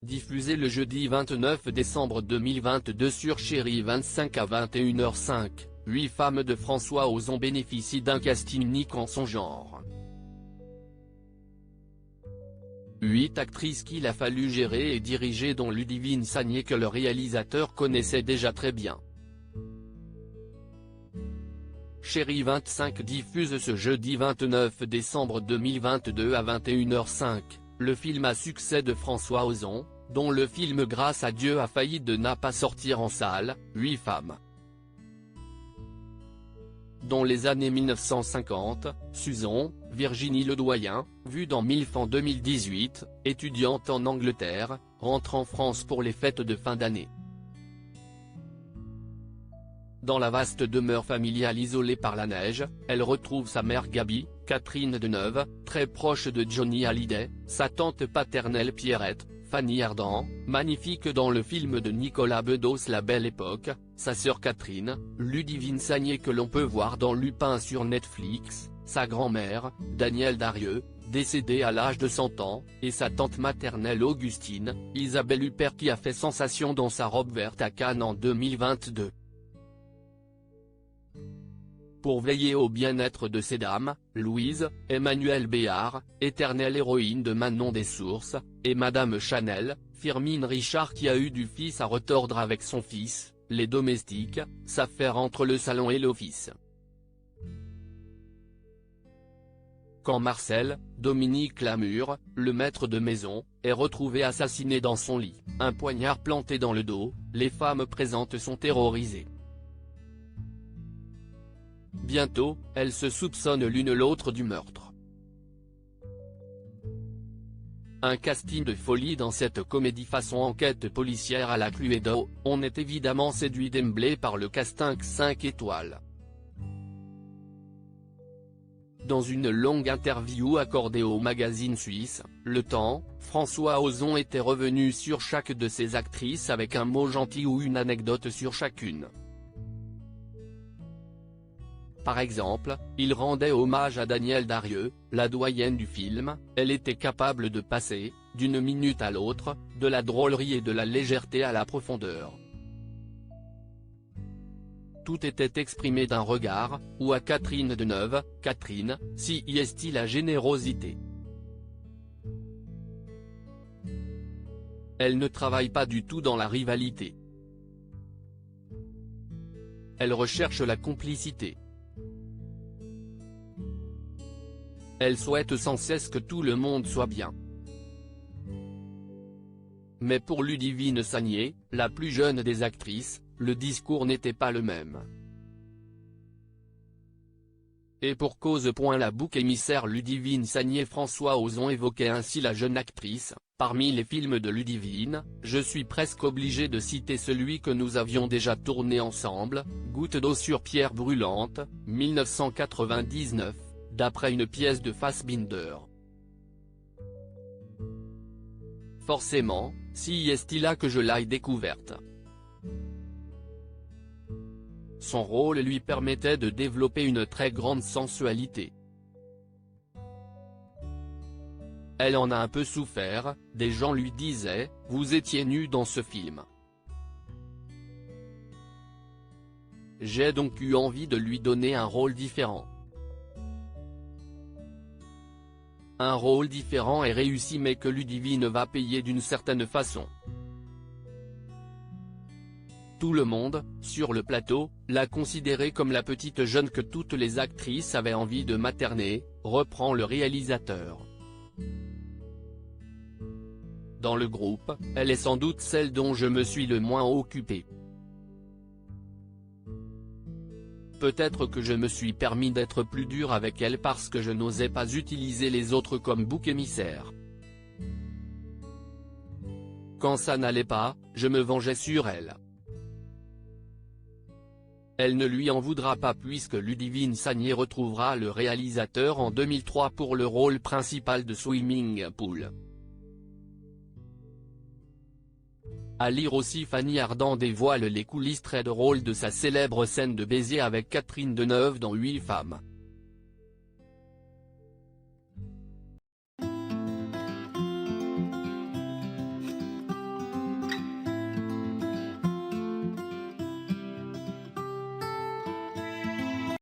diffusé le jeudi 29 décembre 2022 sur Chérie 25 à 21h05, 8 femmes de François Ozon bénéficient d'un casting unique en son genre. 8 actrices qu'il a fallu gérer et diriger dont Ludivine Sagnier que le réalisateur connaissait déjà très bien. Chérie 25 diffuse ce jeudi 29 décembre 2022 à 21h05, le film à succès de François Ozon, dont le film Grâce à Dieu a failli de n'a pas sortir en salle, 8 femmes. Dans les années 1950, Suzon, Virginie Ledoyen, vue dans MILF en 2018, étudiante en Angleterre, rentre en France pour les fêtes de fin d'année. Dans la vaste demeure familiale isolée par la neige, elle retrouve sa mère Gaby, Catherine Deneuve, très proche de Johnny Hallyday, sa tante paternelle Pierrette, Fanny Ardant, magnifique dans le film de Nicolas Bedos La Belle Époque, sa sœur Catherine, Ludivine Sagnier que l'on peut voir dans Lupin sur Netflix, sa grand-mère, Danielle Darieux, décédée à l'âge de 100 ans, et sa tante maternelle Augustine, Isabelle Huppert qui a fait sensation dans sa robe verte à Cannes en 2022. Pour veiller au bien-être de ces dames, Louise, Emmanuelle Béard, éternelle héroïne de Manon des Sources, et Madame Chanel, Firmin Richard qui a eu du fils à retordre avec son fils, les domestiques, s'affairent entre le salon et l'office. Quand Marcel, Dominique Lamure, le maître de maison, est retrouvé assassiné dans son lit, un poignard planté dans le dos, les femmes présentes sont terrorisées. Bientôt, elles se soupçonnent l'une l'autre du meurtre. Un casting de folie dans cette comédie façon enquête policière à la Cluedo, on est évidemment séduit d'emblée par le casting 5 étoiles. Dans une longue interview accordée au magazine suisse, Le Temps, François Ozon était revenu sur chaque de ses actrices avec un mot gentil ou une anecdote sur chacune. Par exemple, il rendait hommage à Danielle Darieux, la doyenne du film, elle était capable de passer, d'une minute à l'autre, de la drôlerie et de la légèreté à la profondeur. Tout était exprimé d'un regard, ou à Catherine Deneuve, Catherine, si y est-il la générosité. Elle ne travaille pas du tout dans la rivalité. Elle recherche la complicité. Elle souhaite sans cesse que tout le monde soit bien. Mais pour Ludivine Sagnier, la plus jeune des actrices, le discours n'était pas le même. Et pour cause. La bouc émissaire Ludivine Sagnier François Ozon évoquait ainsi la jeune actrice. Parmi les films de Ludivine, je suis presque obligé de citer celui que nous avions déjà tourné ensemble, Goutte d'eau sur pierre brûlante, 1999. D'après une pièce de Fassbinder. Forcément, si est-il là que je l'ai découverte. Son rôle lui permettait de développer une très grande sensualité. Elle en a un peu souffert, des gens lui disaient, vous étiez nu dans ce film. J'ai donc eu envie de lui donner un rôle différent. Un rôle différent et réussi mais que Ludivine va payer d'une certaine façon. Tout le monde, sur le plateau, l'a considérée comme la petite jeune que toutes les actrices avaient envie de materner, reprend le réalisateur. Dans le groupe, elle est sans doute celle dont je me suis le moins occupé. Peut-être que je me suis permis d'être plus dur avec elle parce que je n'osais pas utiliser les autres comme bouc émissaire. Quand ça n'allait pas, je me vengeais sur elle. Elle ne lui en voudra pas puisque Ludivine Sagnier retrouvera le réalisateur en 2003 pour le rôle principal de Swimming Pool. À lire aussi Fanny Ardant dévoile les coulisses très drôles de sa célèbre scène de baiser avec Catherine Deneuve dans 8 femmes.